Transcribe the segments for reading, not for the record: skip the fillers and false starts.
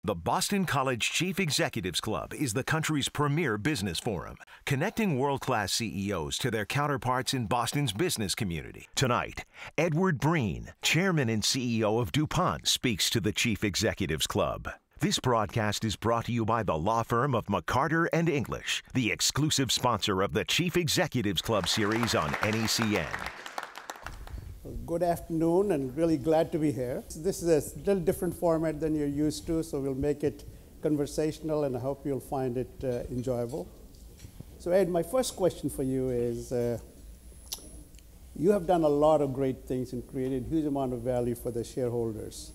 The Boston College Chief Executives Club is the country's premier business forum, connecting world-class CEOs to their counterparts in Boston's business community. Tonight, Edward Breen, Chairman and CEO of Dupont, speaks to the Chief Executives Club. This broadcast is brought to you by the law firm of McCarter and English, the exclusive sponsor of the Chief Executives Club series on NECN. Good afternoon, and really glad to be here. This is a little different format than you're used to, so we'll make it conversational, and I hope you'll find it enjoyable. So Ed, my first question for you is, you have done a lot of great things and created a huge amount of value for the shareholders.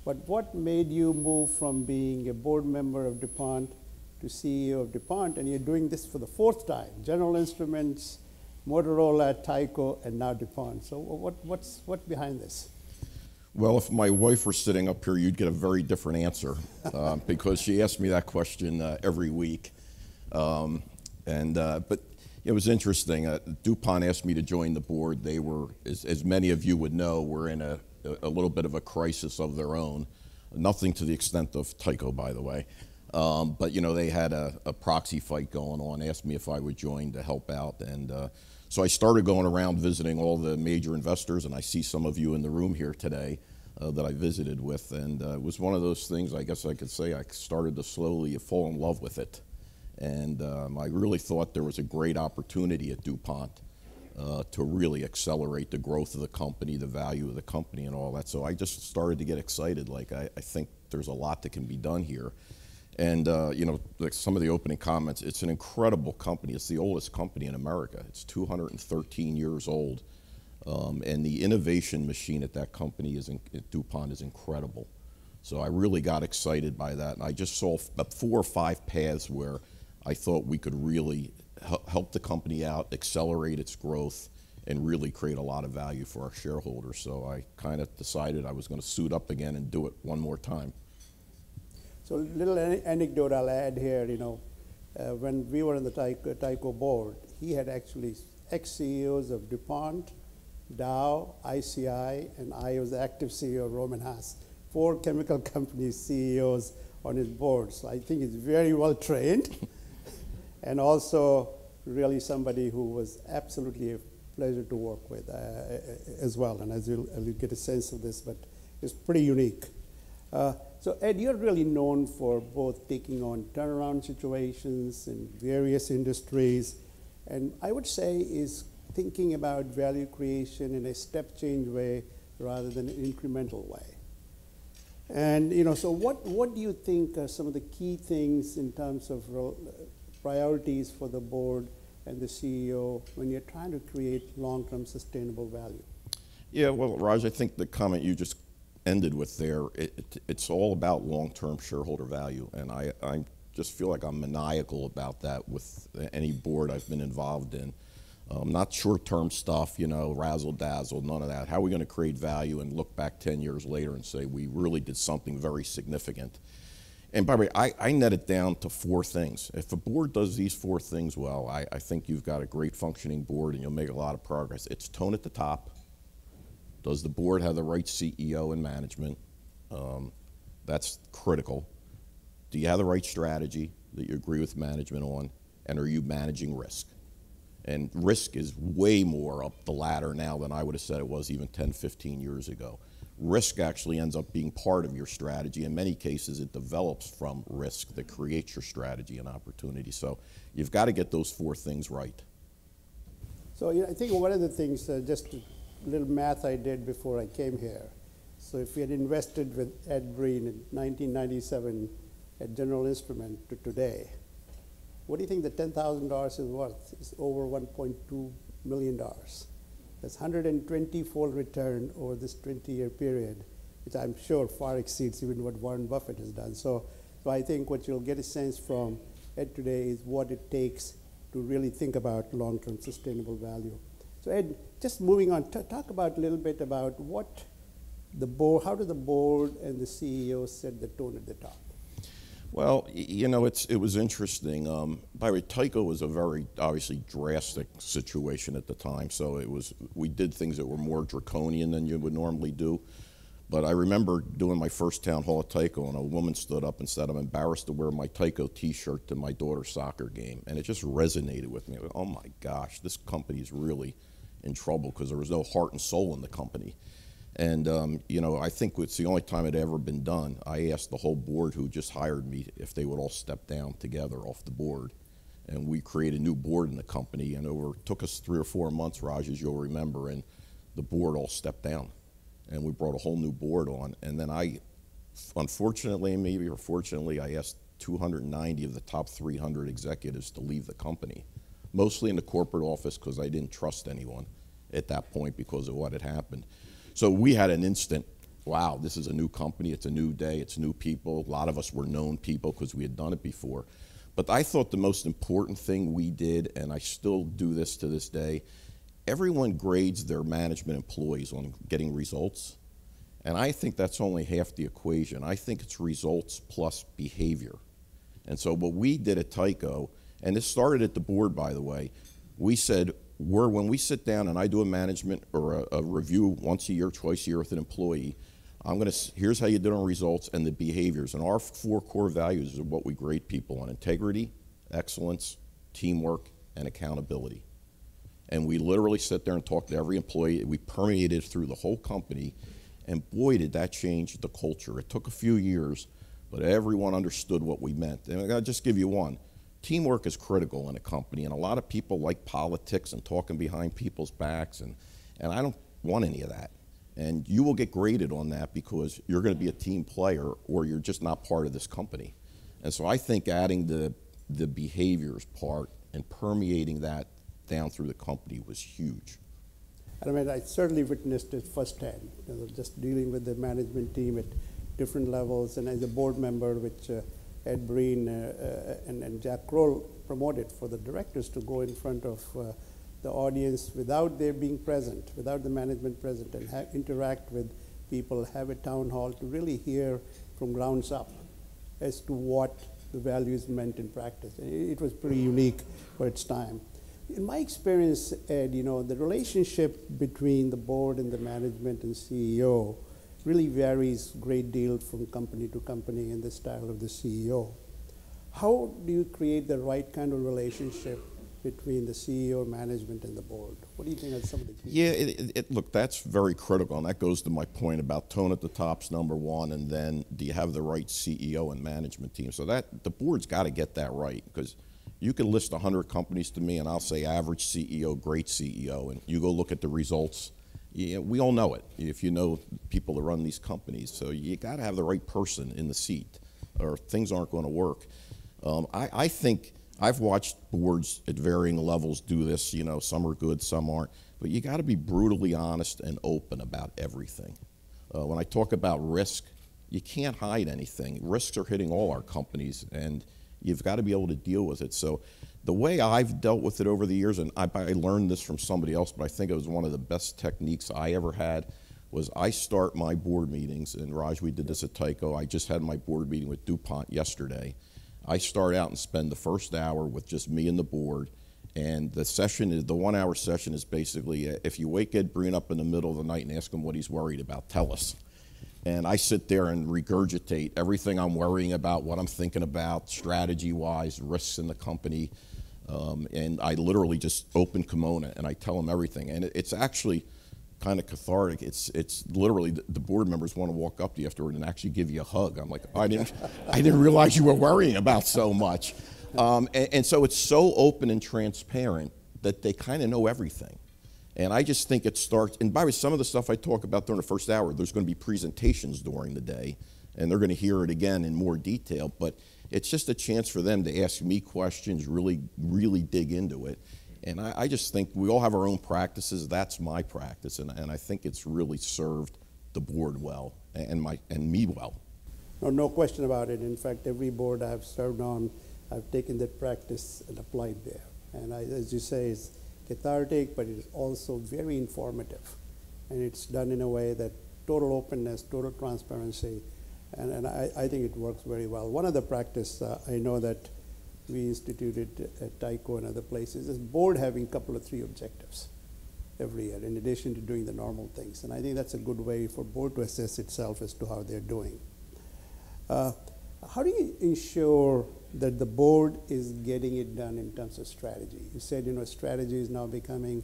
But what made you move from being a board member of Dupont to CEO of Dupont, and you're doing this for the fourth time? General Instruments, Motorola, Tyco, and now Dupont. So what's behind this? Well, if my wife were sitting up here, you'd get a very different answer because she asked me that question every week. But it was interesting. Dupont asked me to join the board. They were, as many of you would know, were in a little bit of a crisis of their own. Nothing to the extent of Tyco, by the way. But, you know, they had a proxy fight going on, asked me if I would join to help out. And so I started going around visiting all the major investors, and I see some of you in the room here today that I visited with. And it was one of those things, I guess I could say, I started to slowly fall in love with it. And I really thought there was a great opportunity at Dupont to really accelerate the growth of the company, the value of the company, and all that. So I just started to get excited. Like, I think there's a lot that can be done here. And, you know, like some of the opening comments, it's an incredible company. It's the oldest company in America. It's 213 years old. And the innovation machine at that company at Dupont is incredible. So I really got excited by that. And I just saw 4 or 5 paths where I thought we could really help the company out, accelerate its growth, and really create a lot of value for our shareholders. So I kind of decided I was going to suit up again and do it one more time. So a little anecdote I'll add here, you know, when we were in the Tyco board, he had actually ex-CEOs of Dupont, Dow, ICI, and I was the active CEO of Roman Haas. 4 chemical company CEOs on his board. So I think he's very well trained and also really somebody who was absolutely a pleasure to work with as well. And as you'll get a sense of this, but it's pretty unique. So Ed, you're really known for both taking on turnaround situations in various industries, and I would say is thinking about value creation in a step change way rather than an incremental way. And you know, so what do you think are some of the key things in terms of priorities for the board and the CEO when you're trying to create long-term sustainable value? Yeah, well, Raj, I think the comment you just ended with there, it's all about long-term shareholder value, and I just feel like I'm maniacal about that with any board I've been involved in. Not short-term stuff, you know, razzle-dazzle, none of that. How are we going to create value and look back 10 years later and say we really did something very significant? And by the way, I net it down to 4 things. If a board does these 4 things well, I think you've got a great functioning board and you'll make a lot of progress. It's tone at the top. Does the board have the right CEO and management? That's critical. Do you have the right strategy that you agree with management on? And are you managing risk? And risk is way more up the ladder now than I would have said it was even 10, 15 years ago. Risk actually ends up being part of your strategy. In many cases, it develops from risk that creates your strategy and opportunity. So you've got to get those 4 things right. So you know, I think one of the things, just little math I did before I came here. So if we had invested with Ed Breen in 1997 at General Instrument to today, what do you think the $10,000 is worth? It's over $1.2 million. That's 120-fold return over this 20-year period, which I'm sure far exceeds even what Warren Buffett has done. So I think what you'll get a sense from Ed today is what it takes to really think about long-term sustainable value. So Ed, just moving on, talk about a little bit about what the board, how do the board and the CEO set the tone at the top? Well, you know, it was interesting. By the way, Tyco was a very obviously drastic situation at the time. So we did things that were more draconian than you would normally do. But I remember doing my first town hall at Tyco, and a woman stood up and said, "I'm embarrassed to wear my Tyco t-shirt to my daughter's soccer game." And it just resonated with me. Oh my gosh, this company is really in trouble, because there was no heart and soul in the company. And you know, I think it's the only time it ever been done. I asked the whole board who just hired me if they would all step down together off the board. And we created a new board in the company, and it took us 3 or 4 months, Raj, as you'll remember, and the board all stepped down. And we brought a whole new board on. And then unfortunately, maybe, or fortunately, I asked 290 of the top 300 executives to leave the company, mostly in the corporate office, because I didn't trust anyone at that point because of what had happened. So we had an instant, wow, this is a new company, it's a new day, it's new people. A lot of us were known people because we had done it before. But I thought the most important thing we did, and I still do this to this day, everyone grades their management employees on getting results. And I think that's only half the equation. I think it's results plus behavior. And so what we did at Tyco, and this started at the board, by the way, we said, when we sit down and I do a management or a review once a year, twice a year with an employee, here's how you did on results and the behaviors. And our 4 core values are what we grade people on: integrity, excellence, teamwork, and accountability. And we literally sit there and talk to every employee. We permeated through the whole company, and boy, did that change the culture. It took a few years, but everyone understood what we meant. And I'll just give you one. Teamwork is critical in a company, and a lot of people like politics and talking behind people's backs, and I don't want any of that. And you will get graded on that because you're going to be a team player, or you're just not part of this company. And so I think adding the behaviors part and permeating that down through the company was huge. I mean, I certainly witnessed it firsthand, just dealing with the management team at different levels, and as a board member, which Ed Breen and Jack Kroll promoted for the directors to go in front of the audience without their being present, without the management present, and interact with people, have a town hall to really hear from grounds up as to what the values meant in practice. It was pretty unique for its time. In my experience, Ed, the relationship between the board and the management and CEO really varies a great deal from company to company in the style of the CEO. How do you create the right kind of relationship between the CEO, management, and the board? What do you think are some of the key? Yeah, look, that's very critical, and that goes to my point about tone at the top's number one, and then do you have the right CEO and management team? So the board's got to get that right, because you can list 100 companies to me, and I'll say average CEO, great CEO, and you go look at the results. Yeah, we all know it, if you know people that run these companies. So you got to have the right person in the seat, or things aren't going to work. I think I've watched boards at varying levels do this. Some are good, some aren't. But you got to be brutally honest and open about everything. When I talk about risk, you can't hide anything. Risks are hitting all our companies, and you've got to be able to deal with it. So the way I've dealt with it over the years, and I learned this from somebody else, but I think it was one of the best techniques I ever had, was I start my board meetings, and Raj, we did this at Tyco. I just had my board meeting with Dupont yesterday. I start out and spend the first hour with just me and the board, and the 1-hour session is basically, if you wake Ed Breen up in the middle of the night and ask him what he's worried about, tell us. And I sit there and regurgitate everything I'm worrying about, what I'm thinking about, strategy-wise, risks in the company, and I literally just open kimono and I tell him everything. And it's actually kind of cathartic. It's literally the board members want to walk up to you afterward and actually give you a hug. I'm like, I didn't realize you were worrying about so much. And so it's so open and transparent that they kind of know everything. And I just think it starts, and by the way, some of the stuff I talk about during the first hour, there's going to be presentations during the day, and they're going to hear it again in more detail, but it's just a chance for them to ask me questions, really dig into it. And I just think we all have our own practices. That's my practice, and I think it's really served the board well and me well. No question about it. In fact, every board I've served on, I've taken that practice and applied there. And as you say, it's cathartic, but it is also very informative. And it's done in a way that total openness, total transparency, and I think it works very well. One of the practice I know that we instituted at Tyco and other places is board having a couple of 3 objectives. every year, in addition to doing the normal things. And I think that's a good way for board to assess itself as to how they're doing. How do you ensure that the board is getting it done in terms of strategy? You said, strategy is now becoming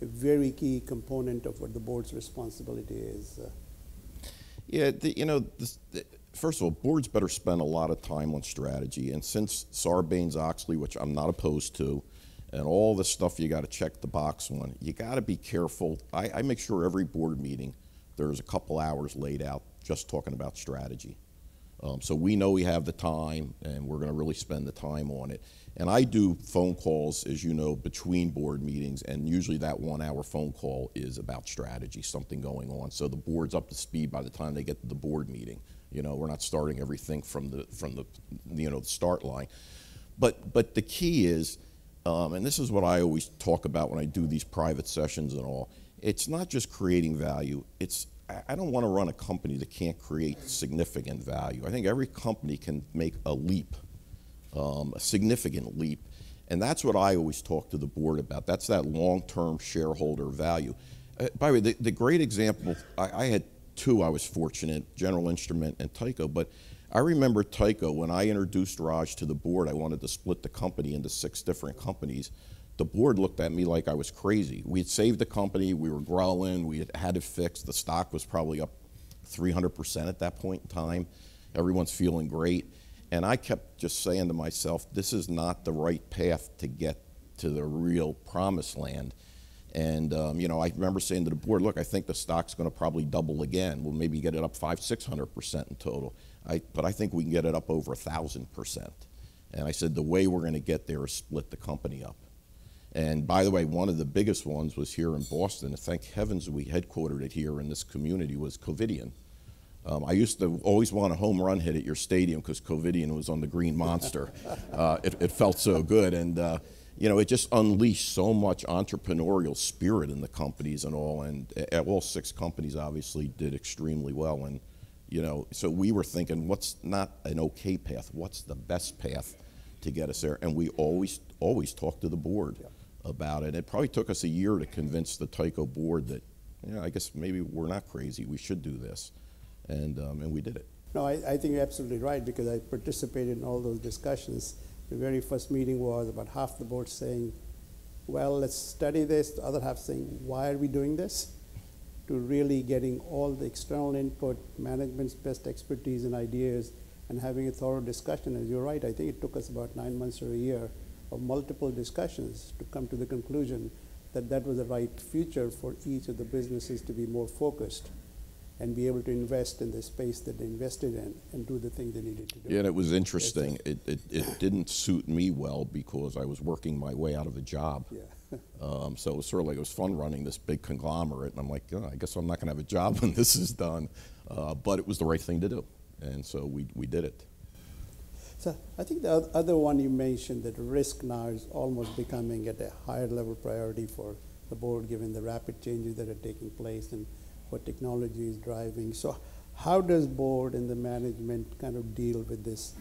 a very key component of what the board's responsibility is. Yeah, first of all, boards better spend a lot of time on strategy. And since Sarbanes-Oxley, which I'm not opposed to, and all the stuff you got to check the box on, you got to be careful. I make sure every board meeting there's a couple hours laid out just talking about strategy. So we know we have the time, and we're going to really spend the time on it. And I do phone calls, as you know, between board meetings, and usually that 1 hour phone call is about strategy, something going on. So the board's up to speed by the time they get to the board meeting. We're not starting everything from the start line. But the key is, and this is what I always talk about when I do these private sessions and all, it's not just creating value. I don't want to run a company that can't create significant value. I think every company can make a leap, a significant leap. And that's what I always talk to the board about. That's that long-term shareholder value. By the way, the great example, I had two I was fortunate, General Instrument and Tyco, but I remember Tyco, when I introduced Raj to the board, I wanted to split the company into 6 different companies. The board looked at me like I was crazy. We had saved the company, we were growing, we had it fixed. The stock was probably up 300% at that point in time. Everyone's feeling great. And I kept just saying to myself, this is not the right path to get to the real promised land. And I remember saying to the board, look, I think the stock's going to probably double again. We'll maybe get it up 500-600% in total. But I think we can get it up over 1,000%. And I said, the way we're going to get there is split the company up. And by the way, one of the biggest ones was here in Boston. And thank heavens we headquartered it here in this community, was Covidien. I used to always want a home run hit at your stadium because Covidien was on the Green Monster. It felt so good. And it just unleashed so much entrepreneurial spirit in the companies and all. And all 6 companies obviously did extremely well. And so we were thinking, what's not an okay path? What's the best path to get us there? And we always talk to the board about it. It probably took us a year to convince the Tyco board that, I guess maybe we're not crazy. We should do this, and we did it. No, I think you're absolutely right, because I participated in all those discussions. The very first meeting was about half the board saying, well, let's study this. The other half saying, why are we doing this? To really getting all the external input, management's best expertise and ideas, and having a thorough discussion. And you're right, I think it took us about 9 months or a year of multiple discussions to come to the conclusion that that was the right future for each of the businesses to be more focused and be able to invest in the space that they invested in and do the thing they needed to do. Yeah, and it was interesting. It didn't suit me well because I was working my way out of a job. Yeah. So it was sort of like it was fun running this big conglomerate, and I'm like, I guess I'm not going to have a job when this is done. But it was the right thing to do, and so we did it. So I think the other one you mentioned, that risk now is almost becoming at a higher level priority for the board, given the rapid changes that are taking place and what technology is driving. So how does board and the management kind of deal with this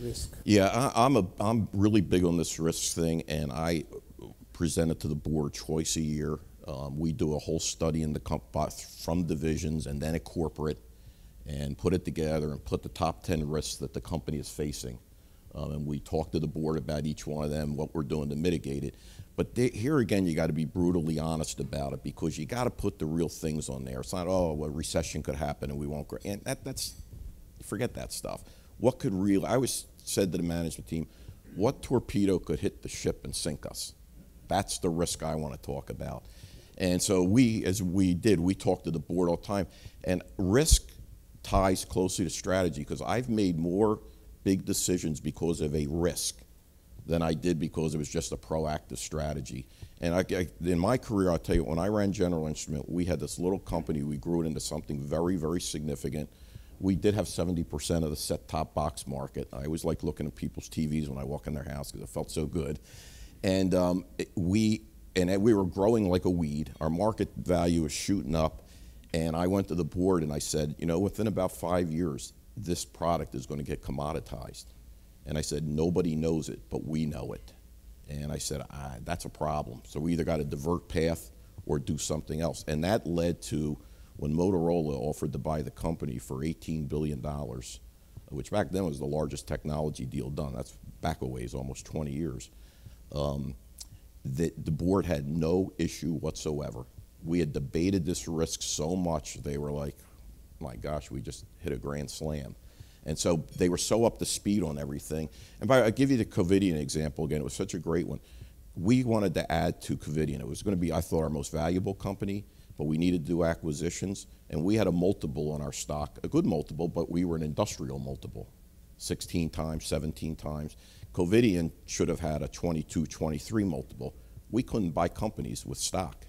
risk? Yeah, I'm really big on this risk thing, and I present it to the board twice a year. We do a whole study in the from divisions and then at corporate, and put it together and put the top 10 risks that the company is facing. And we talk to the board about each one of them, what we're doing to mitigate it. But here again, you got to be brutally honest about it, because you got to put the real things on there. It's not, a recession could happen and we won't grow. And forget that stuff. What could really, I always said to the management team, what torpedo could hit the ship and sink us? That's the risk I want to talk about. And so we talked to the board all the time. And risk ties closely to strategy, because I've made more big decisions because of a risk than I did because it was just a proactive strategy. And in my career, I'll tell you, when I ran General Instrument, we had this little company. We grew it into something very, very significant. We did have 70% of the set-top box market. I always like looking at people's TVs when I walk in their house because it felt so good. And we were growing like a weed. Our market value was shooting up. And I went to the board and I said, within about 5 years, this product is going to get commoditized. And I said, nobody knows it, but we know it. And I said, that's a problem. So we either got to divert path or do something else. And that led to when Motorola offered to buy the company for $18 billion, which back then was the largest technology deal done. That's back a ways, almost 20 years. The board had no issue whatsoever. We had debated this risk so much, they were like, my gosh, we just hit a grand slam. And so they were so up to speed on everything. And I'll give you the Covidien example again. It was such a great one. We wanted to add to Covidien. It was going to be, I thought, our most valuable company, but we needed to do acquisitions. And we had a multiple on our stock, a good multiple, but we were an industrial multiple, 16 times, 17 times. Covidien should have had a 22, 23 multiple. We couldn't buy companies with stock.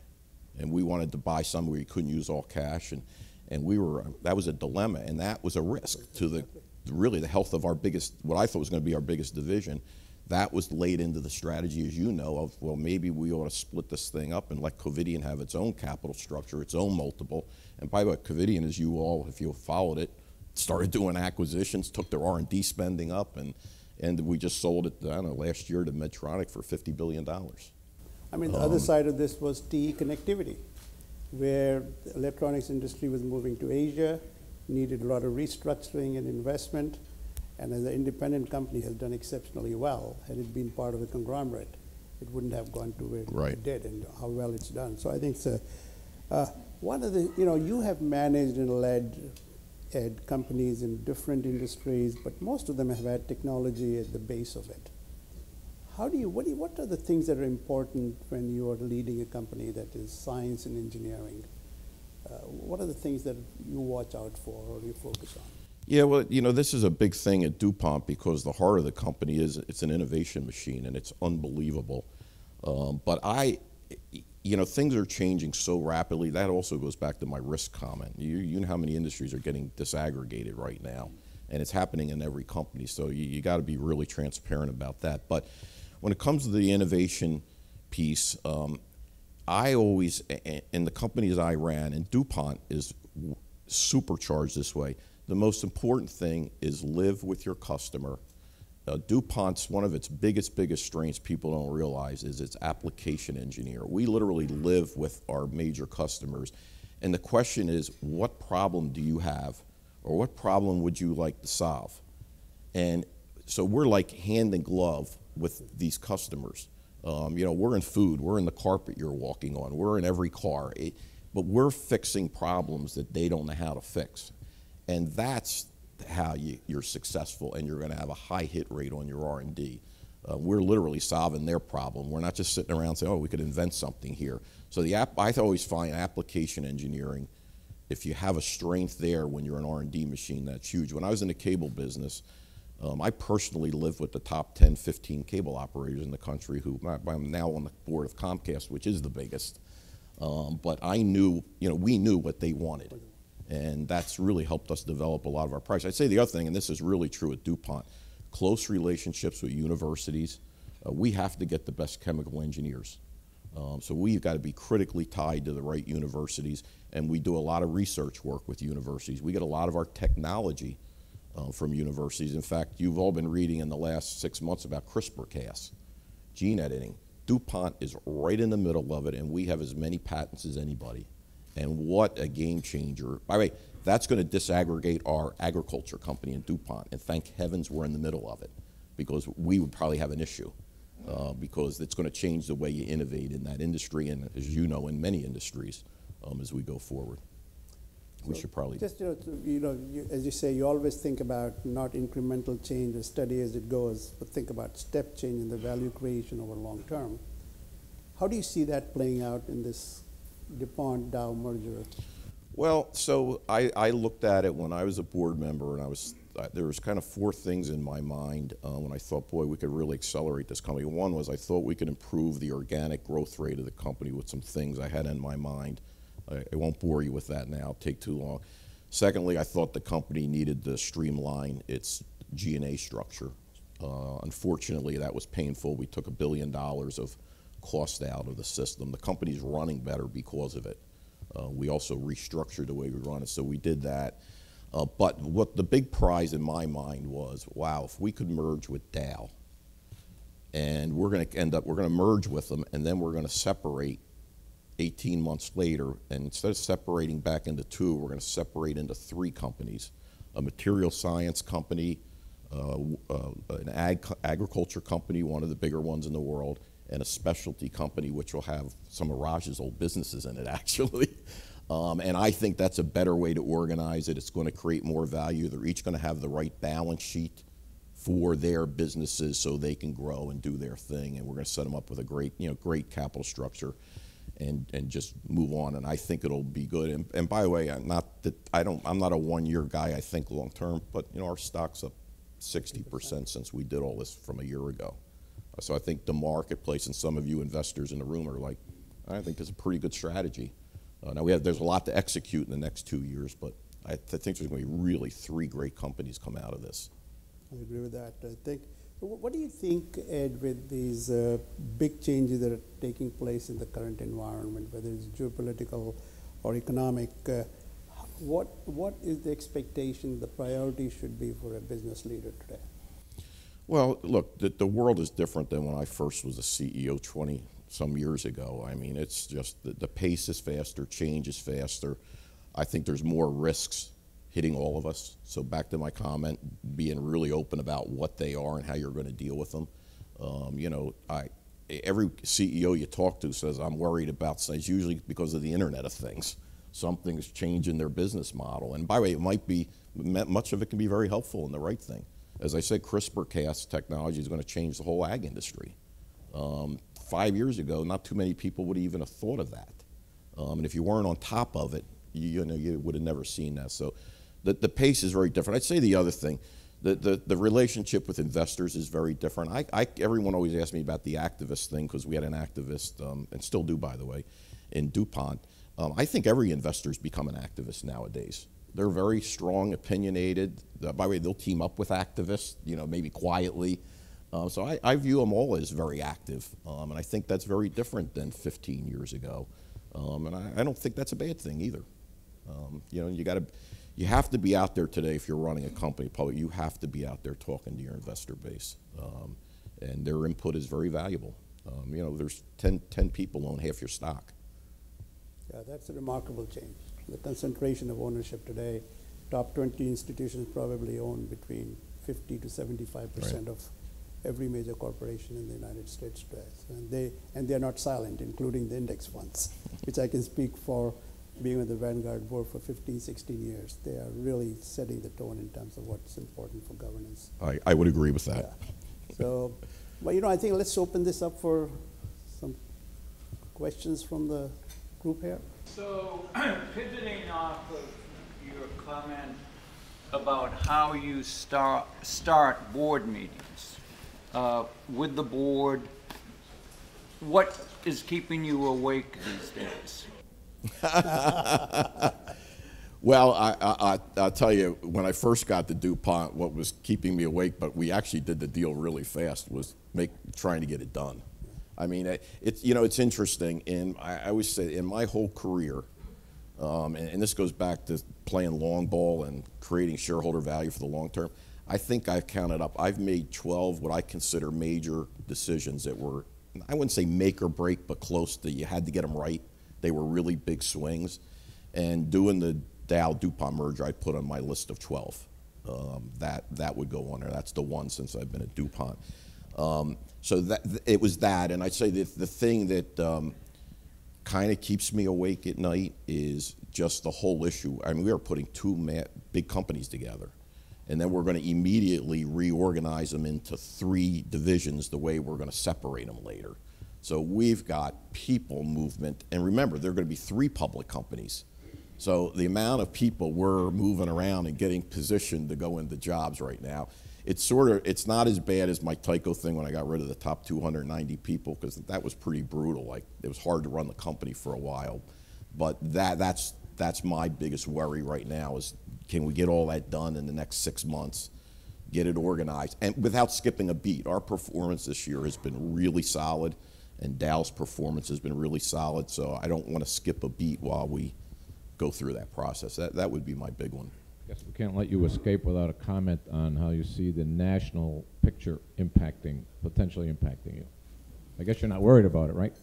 And we wanted to buy some where you couldn't use all cash. And we were, that was a dilemma, and that was a risk to really the health of our biggest, what I thought was going to be our biggest division. That was laid into the strategy, as you know, of, well, maybe we ought to split this thing up and let Covidien have its own capital structure, its own multiple. And by the way, Covidien, as you all, if you followed it, started doing acquisitions, took their R&D spending up, and we just sold it, I don't know, last year to Medtronic for $50 billion. I mean, the other side of this was TE connectivity, where the electronics industry was moving to Asia, needed a lot of restructuring and investment, and as an independent company has done exceptionally well. Had it been part of a conglomerate, it wouldn't have gone to where it did and how well it's done. So I think one of the, you have managed and led companies in different industries, but most of them have had technology at the base of it. What are the things that are important when you are leading a company that is science and engineering? What are the things that you watch out for or you focus on? Yeah, well, this is a big thing at Dupont because the heart of the company is it's an innovation machine and it's unbelievable. But things are changing so rapidly. That also goes back to my risk comment. You know how many industries are getting disaggregated right now, and it's happening in every company. So you got to be really transparent about that. But when it comes to the innovation piece, I always, in the companies I ran, and Dupont is supercharged this way, the most important thing is live with your customer. DuPont's, one of its biggest strengths people don't realize is its application engineer. We literally live with our major customers. And the question is, what problem do you have? Or what problem would you like to solve? And so we're like hand in glove with these customers. We're in food, we're in the carpet you're walking on, we're in every car, but we're fixing problems that they don't know how to fix. And that's how you're successful, and you're going to have a high hit rate on your R&D. We're literally solving their problem. We're not just sitting around saying, oh, we could invent something here. So I always find application engineering, if you have a strength there when you're an R&D machine, that's huge. When I was in the cable business, I personally lived with the top 10, 15 cable operators in the country who, I'm now on the board of Comcast, which is the biggest. But I knew, we knew what they wanted. And that's really helped us develop a lot of our products. I'd say the other thing, and this is really true at DuPont, close relationships with universities. We have to get the best chemical engineers. So we've got to be critically tied to the right universities, and we do a lot of research work with universities. We get a lot of our technology from universities. In fact, you've all been reading in the last 6 months about CRISPR-Cas, gene editing. DuPont is right in the middle of it, and we have as many patents as anybody. And what a game changer. By the way, that's going to disaggregate our agriculture company in DuPont, and thank heavens we're in the middle of it, because we would probably have an issue, because it's going to change the way you innovate in that industry, and as you know, in many industries, as we go forward. We should probably... Just, as you say, you always think about not incremental change or steady as it goes, but think about step change in the value creation over long term. How do you see that playing out in this DuPont-Dow merger? Well, so I looked at it when I was a board member, and there was kind of 4 things in my mind when I thought, boy, we could really accelerate this company. One was I thought we could improve the organic growth rate of the company with some things I had in my mind. I won't bore you with that now, it'll take too long. Secondly, I thought the company needed to streamline its G&A structure. Unfortunately, that was painful. We took $1 billion of cost out of the system. The company's running better because of it. We also restructured the way we run it, so we did that. But what the big prize in my mind was, wow, if we could merge with Dow, and we're going to merge with them, and then we're going to separate 18 months later, and instead of separating back into two, we're going to separate into three companies: a material science company, an agriculture company, one of the bigger ones in the world, and a specialty company, which will have some of Raj's old businesses in it, actually. And I think that's a better way to organize it. It's going to create more value. They're each going to have the right balance sheet for their businesses so they can grow and do their thing. And we're going to set them up with a great, great capital structure, and just move on. And I think it'll be good. And by the way, I'm not a one-year guy. I think long term, but our stock's up 60% since we did all this from a year ago. So I think the marketplace, and some of you investors in the room are like, I think it's a pretty good strategy. Now there's a lot to execute in the next 2 years, but I think there's going to be really three great companies come out of this. I agree with that. I think. What do you think, Ed, with these big changes that are taking place in the current environment, whether it's geopolitical or economic? What is the expectation, the priority should be for a business leader today? Well, look, the world is different than when I first was a CEO 20-some years ago. I mean, it's just the pace is faster, change is faster. I think there's more risks hitting all of us. So back to my comment, being really open about what they are and how you're going to deal with them. Every CEO you talk to says, I'm worried about things, usually because of the Internet of Things. Something's changing their business model. And by the way, it might be, much of it can be very helpful and the right thing. As I said, CRISPR-Cas technology is going to change the whole ag industry. 5 years ago, not too many people would even have thought of that. And if you weren't on top of it, you would have never seen that. So the pace is very different. I'd say the other thing, the relationship with investors is very different. Everyone always asks me about the activist thing, because we had an activist, and still do, by the way, in Dupont. I think every investor's become an activist nowadays. They're very strong, opinionated. By the way, they'll team up with activists, maybe quietly. So I view them all as very active, and I think that's very different than 15 years ago. And I don't think that's a bad thing either. You have to be out there today if you're running a company. Probably you have to be out there talking to your investor base, and their input is very valuable. There's 10 people own half your stock. Yeah, that's a remarkable change. The concentration of ownership today, top 20 institutions probably own between 50 to 75% of every major corporation in the United States today. And they're not silent, including the index funds, which I can speak for being with the Vanguard board for 15, 16 years. They are really setting the tone in terms of what's important for governance. I would agree with that. Yeah. So, well, I think let's open this up for some questions from the group here. So, pivoting off of your comment about how you start board meetings with the board, what is keeping you awake these days? Well, I'll tell you, when I first got to Dupont, what was keeping me awake, but we actually did the deal really fast, was trying to get it done. I mean, it's interesting, and I always say, in my whole career, and this goes back to playing long ball and creating shareholder value for the long term, I think I've counted up, I've made 12 what I consider major decisions that were, I wouldn't say make or break, but close to, you had to get them right. They were really big swings. And doing the Dow-DuPont merger, I'd put on my list of 12. That would go on there. That's the one since I've been at DuPont. So it was that, and I'd say that the thing that kind of keeps me awake at night is just the whole issue. I mean, we are putting two big companies together, and then we're going to immediately reorganize them into 3 divisions the way we're going to separate them later. So we've got people movement, and remember, there are going to be 3 public companies. So the amount of people we're moving around and getting positioned to go into jobs right now, it's not as bad as my Tyco thing when I got rid of the top 290 people, because that was pretty brutal. Like, it was hard to run the company for a while. But that's my biggest worry right now is, can we get all that done in the next 6 months, get it organized, and without skipping a beat. Our performance this year has been really solid, and Dow's performance has been really solid, so I don't want to skip a beat while we go through that process. That would be my big one. I guess we can't let you escape without a comment on how you see the national picture potentially impacting you. I guess you're not worried about it, right?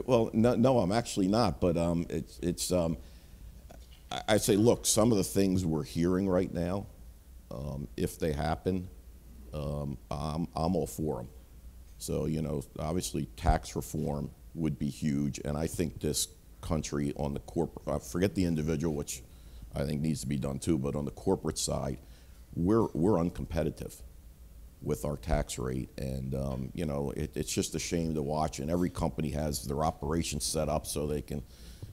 Well, no, I'm actually not. But I say, look, some of the things we're hearing right now, if they happen, I'm all for them. So, you know, obviously tax reform would be huge, and I think this country on the corporate, forget the individual, which I think needs to be done too, but on the corporate side, we're uncompetitive with our tax rate, and you know, it's just a shame to watch, and every company has their operations set up so they can,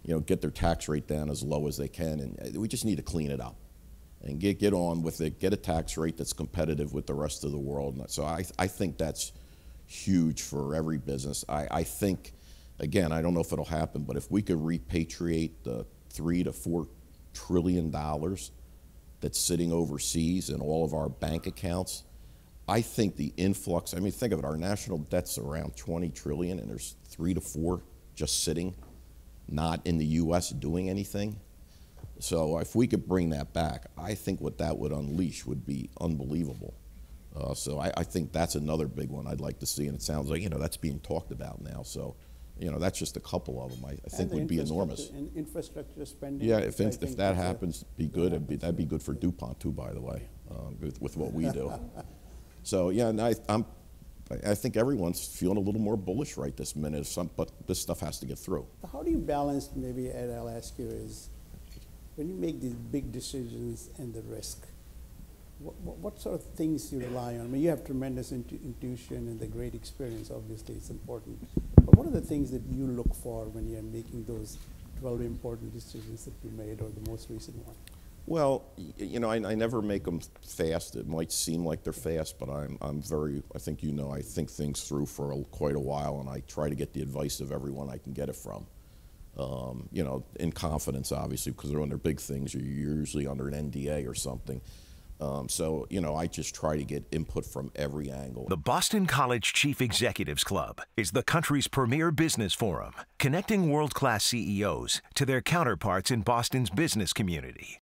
you know, get their tax rate down as low as they can, and we just need to clean it up and get on with it, get a tax rate that's competitive with the rest of the world. So I think that's huge for every business. I think, again, I don't know if it'll happen, but if we could repatriate the $3 to $4 trillion that's sitting overseas in all of our bank accounts, I think the influx, I mean, think of it, our national debt's around 20 trillion and there's 3 to 4 just sitting, not in the US doing anything. So if we could bring that back, I think what that would unleash would be unbelievable. So I think that's another big one I'd like to see, and it sounds like, you know, that's being talked about now. So, you know, that's just a couple of them I think would be enormous. And infrastructure spending. Yeah, if that happens, be good. That'd be good for Dupont too, by the way, with what we do. So yeah, and I think everyone's feeling a little more bullish right this minute. But this stuff has to get through. How do you balance? Maybe Ed, I'll ask you is, when you make these big decisions and the risk, what sort of things you rely on? I mean, you have tremendous intuition and the great experience. Obviously, it's important. But what are the things that you look for when you're making those 12 important decisions that you made, or the most recent one? Well, you know, I never make them fast. It might seem like they're fast, but I'm very, I think you know, I think things through for quite a while, and I try to get the advice of everyone I can get it from. You know, in confidence, obviously, because they're under big things. You're usually under an NDA or something. So, you know, I just try to get input from every angle. The Boston College Chief Executives Club is the country's premier business forum, connecting world-class CEOs to their counterparts in Boston's business community.